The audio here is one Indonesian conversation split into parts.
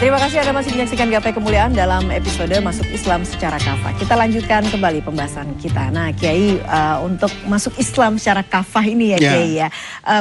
Terima kasih Anda masih menyaksikan Gapai Kemuliaan dalam episode Masuk Islam Secara Kafah. Kita lanjutkan kembali pembahasan kita. Nah Kiai, untuk masuk Islam secara kafah ini ya Kiai ya.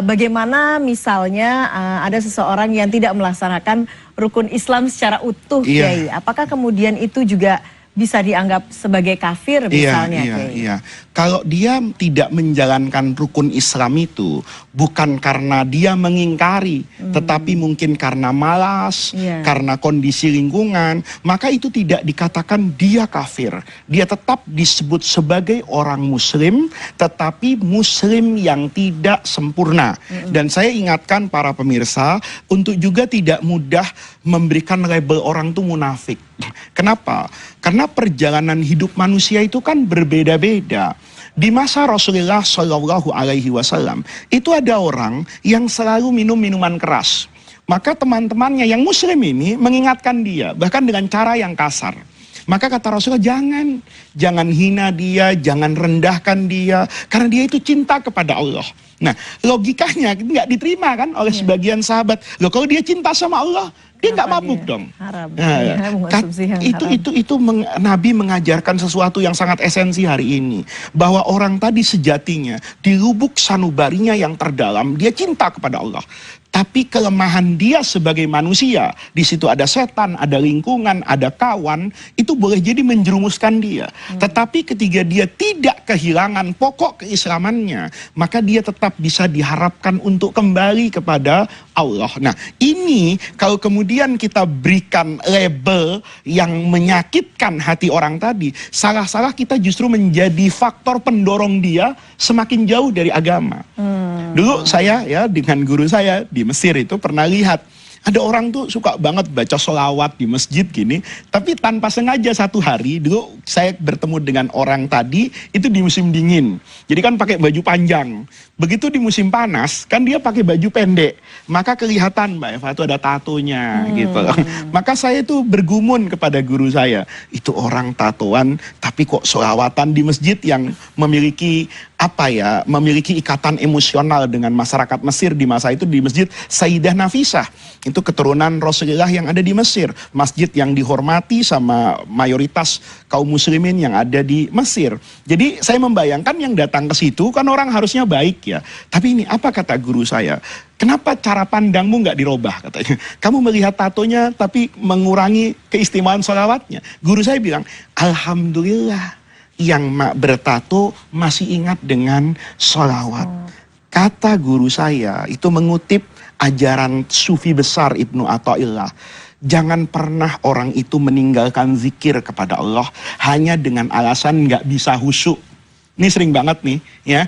Bagaimana misalnya ada seseorang yang tidak melaksanakan rukun Islam secara utuh Kiai. Apakah kemudian itu juga bisa dianggap sebagai kafir misalnya Kiai? Iya. Kalau dia tidak menjalankan rukun Islam itu bukan karena dia mengingkari, tetapi mungkin karena malas, karena kondisi lingkungan, maka itu tidak dikatakan dia kafir. Dia tetap disebut sebagai orang muslim, tetapi muslim yang tidak sempurna. Dan saya ingatkan para pemirsa untuk juga tidak mudah memberikan label orang itu munafik. Kenapa? Karena perjalanan hidup manusia itu kan berbeda-beda. Di masa Rasulullah Shallallahu Alaihi Wasallam itu ada orang yang selalu minum minuman keras. Maka teman-temannya yang muslim ini mengingatkan dia, bahkan dengan cara yang kasar. Maka kata Rasulullah, jangan hina dia, jangan rendahkan dia, karena dia itu cinta kepada Allah. Nah, logikanya nggak diterima kan oleh sebagian sahabat. Loh, kalau dia cinta sama Allah, dia nggak mabuk dong. Haram. Nabi mengajarkan sesuatu yang sangat esensi hari ini, bahwa orang tadi sejatinya di lubuk sanubarinya yang terdalam dia cinta kepada Allah. Tapi kelemahan dia sebagai manusia, di situ ada setan, ada lingkungan, ada kawan, itu boleh jadi menjerumuskan dia. Tetapi ketika dia tidak kehilangan pokok keislamannya, maka dia tetap bisa diharapkan untuk kembali kepada Allah. Nah, ini kalau kemudian kita berikan label yang menyakitkan hati orang tadi, salah-salah kita justru menjadi faktor pendorong dia semakin jauh dari agama. Dulu saya ya dengan guru saya di Mesir itu pernah lihat ada orang tuh suka banget baca sholawat di masjid gini, tapi tanpa sengaja satu hari dulu saya bertemu dengan orang tadi itu di musim dingin, jadi kan pakai baju panjang. Begitu di musim panas kan dia pakai baju pendek, maka kelihatan Mbak Eva itu ada tatonya gitu. Maka saya itu bergumun kepada guru saya, itu orang tatoan tapi kok sholawatan di masjid yang memiliki memiliki ikatan emosional dengan masyarakat Mesir di masa itu. Di masjid Sayyidah Nafisah, itu keturunan Rasulullah yang ada di Mesir, masjid yang dihormati sama mayoritas kaum muslimin yang ada di Mesir. Jadi saya membayangkan yang datang ke situ kan orang harusnya baik ya, tapi ini apa kata guru saya, kenapa cara pandangmu nggak dirubah katanya, kamu melihat tatonya tapi mengurangi keistimewaan sholawatnya. Guru saya bilang, alhamdulillah yang bertato masih ingat dengan sholawat. Kata guru saya itu mengutip ajaran sufi besar Ibnu Athaillah. Jangan pernah orang itu meninggalkan zikir kepada Allah hanya dengan alasan nggak bisa khusyuk. Ini sering banget nih ya,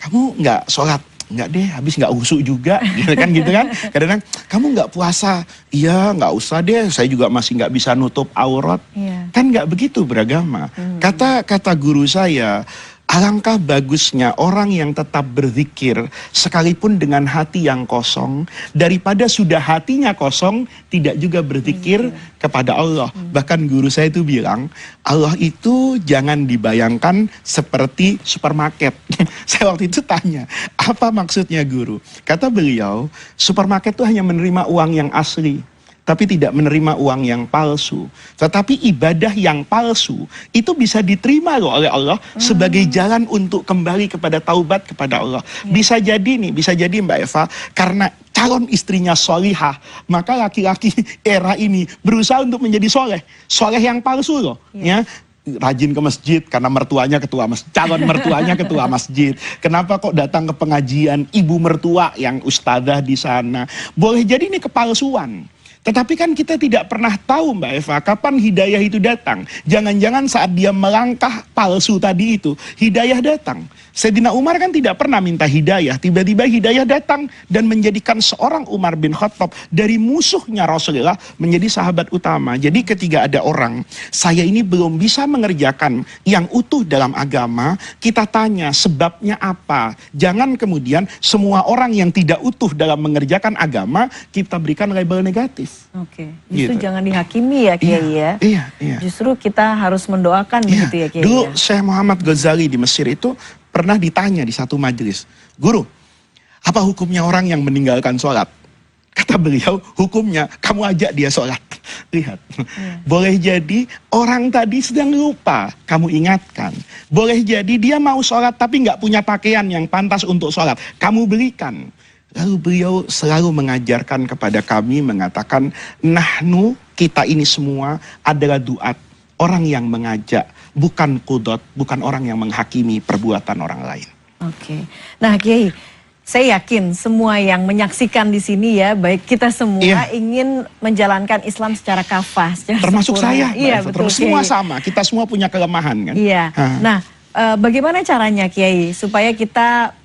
kamu nggak sholat, nggak deh, habis nggak khusyuk juga, gitu kan. Kadang-kadang kamu nggak puasa, iya nggak usah deh, saya juga masih nggak bisa nutup aurat. Kan nggak begitu beragama. Kata guru saya, alangkah bagusnya orang yang tetap berzikir sekalipun dengan hati yang kosong, daripada sudah hatinya kosong tidak juga berzikir kepada Allah. Bahkan guru saya itu bilang, Allah itu jangan dibayangkan seperti supermarket. Saya waktu itu tanya, apa maksudnya guru? Kata beliau, supermarket itu hanya menerima uang yang asli, tapi tidak menerima uang yang palsu. Tetapi ibadah yang palsu itu bisa diterima loh oleh Allah sebagai jalan untuk kembali kepada taubat kepada Allah. Bisa jadi Mbak Eva, karena calon istrinya solihah, maka laki-laki era ini berusaha untuk menjadi soleh. Soleh yang palsu loh. Ya. Rajin ke masjid karena mertuanya ketua masjid, calon mertuanya ketua masjid. Kenapa kok datang ke pengajian ibu mertua yang ustadzah di sana? Boleh jadi ini kepalsuan. Tetapi kan kita tidak pernah tahu Mbak Eva, kapan hidayah itu datang. Jangan-jangan saat dia melangkah palsu tadi itu, hidayah datang. Sayyidina Umar kan tidak pernah minta hidayah, tiba-tiba hidayah datang dan menjadikan seorang Umar bin Khattab dari musuhnya Rasulullah menjadi sahabat utama. Jadi ketika ada orang, saya ini belum bisa mengerjakan yang utuh dalam agama, kita tanya sebabnya apa. Jangan kemudian semua orang yang tidak utuh dalam mengerjakan agama, kita berikan label negatif. Oke, justru jangan dihakimi ya Kiai ya. Iya. Justru kita harus mendoakan begitu ya Kiai. Dulu Syekh Muhammad Ghazali di Mesir itu pernah ditanya di satu majelis, guru, apa hukumnya orang yang meninggalkan sholat? Kata beliau, hukumnya kamu ajak dia sholat. Lihat, boleh jadi orang tadi sedang lupa, kamu ingatkan. Boleh jadi dia mau sholat tapi nggak punya pakaian yang pantas untuk sholat, kamu belikan. Lalu beliau selalu mengajarkan kepada kami, mengatakan, nahnu, kita ini semua adalah duat, orang yang mengajak, bukan qudot, bukan orang yang menghakimi perbuatan orang lain. Oke, nah Kiai, saya yakin semua yang menyaksikan di sini ya, baik kita semua ingin menjalankan Islam secara kafah, secara termasuk sempurna. saya. Iya, betul. Semua sama, kita semua punya kelemahan kan. Iya. Nah, bagaimana caranya Kiai supaya kita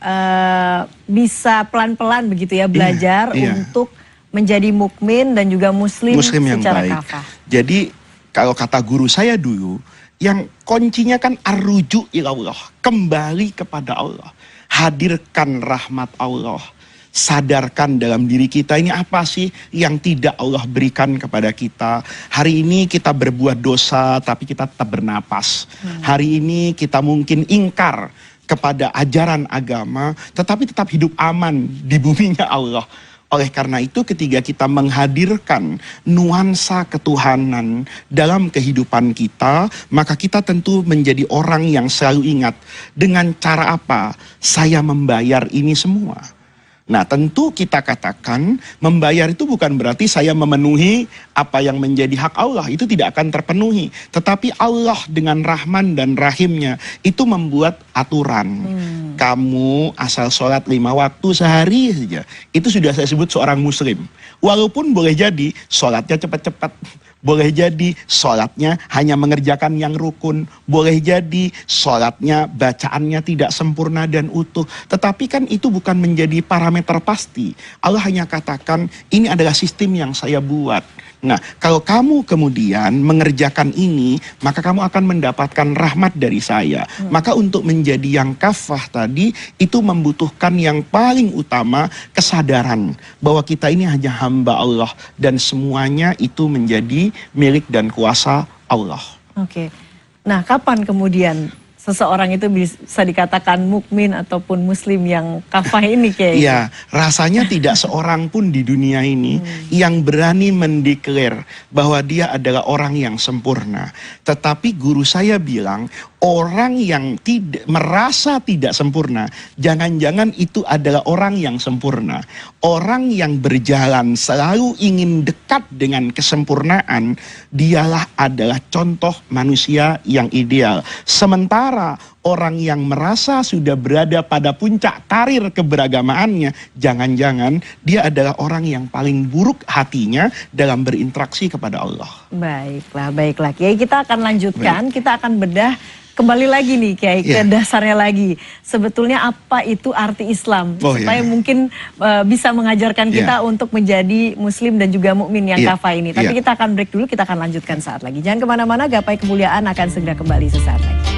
bisa pelan-pelan begitu ya belajar untuk menjadi mukmin dan juga muslim yang secara baik. kafah. Jadi kalau kata guru saya dulu, yang kuncinya kan ar-ruju ilallah, kembali kepada Allah. Hadirkan rahmat Allah. Sadarkan dalam diri kita ini apa sih yang tidak Allah berikan kepada kita. Hari ini kita berbuat dosa tapi kita tetap bernapas. Hari ini kita mungkin ingkar kepada ajaran agama tetapi tetap hidup aman di buminya Allah. Oleh karena itu ketika kita menghadirkan nuansa ketuhanan dalam kehidupan kita, maka kita tentu menjadi orang yang selalu ingat dengan cara apa saya membayar ini semua. Nah tentu kita katakan membayar itu bukan berarti saya memenuhi apa yang menjadi hak Allah, itu tidak akan terpenuhi. Tetapi Allah dengan Rahman dan Rahimnya itu membuat aturan. Kamu asal sholat 5 waktu sehari saja, itu sudah saya sebut seorang muslim. Walaupun boleh jadi sholatnya cepat-cepat, boleh jadi sholatnya hanya mengerjakan yang rukun, boleh jadi sholatnya bacaannya tidak sempurna dan utuh. Tetapi kan itu bukan menjadi parameter pasti. Allah hanya katakan ini adalah sistem yang saya buat. Nah, kalau kamu kemudian mengerjakan ini, maka kamu akan mendapatkan rahmat dari saya. Maka untuk menjadi yang kafah tadi, itu membutuhkan yang paling utama kesadaran bahwa kita ini hanya hamba Allah dan semuanya itu menjadi milik dan kuasa Allah. Oke. Nah, kapan kemudian seseorang itu bisa dikatakan mukmin ataupun muslim yang kafah ini Kiai? Iya, rasanya tidak seorang pun di dunia ini yang berani mendeklar bahwa dia adalah orang yang sempurna. Tetapi guru saya bilang, orang yang merasa tidak sempurna, jangan-jangan itu adalah orang yang sempurna. Orang yang berjalan selalu ingin dekat dengan kesempurnaan, dialah adalah contoh manusia yang ideal. Sementara orang yang merasa sudah berada pada puncak karir keberagamaannya, jangan-jangan dia adalah orang yang paling buruk hatinya dalam berinteraksi kepada Allah. Baiklah Kiai, kita akan lanjutkan, kita akan bedah kembali lagi nih Kiai ke dasarnya lagi. Sebetulnya apa itu arti Islam? Supaya mungkin bisa mengajarkan kita untuk menjadi muslim dan juga mukmin yang kafah ini. Tapi kita akan break dulu, kita akan lanjutkan saat lagi. Jangan kemana-mana, Gapai Kemuliaan akan segera kembali sesaat lagi.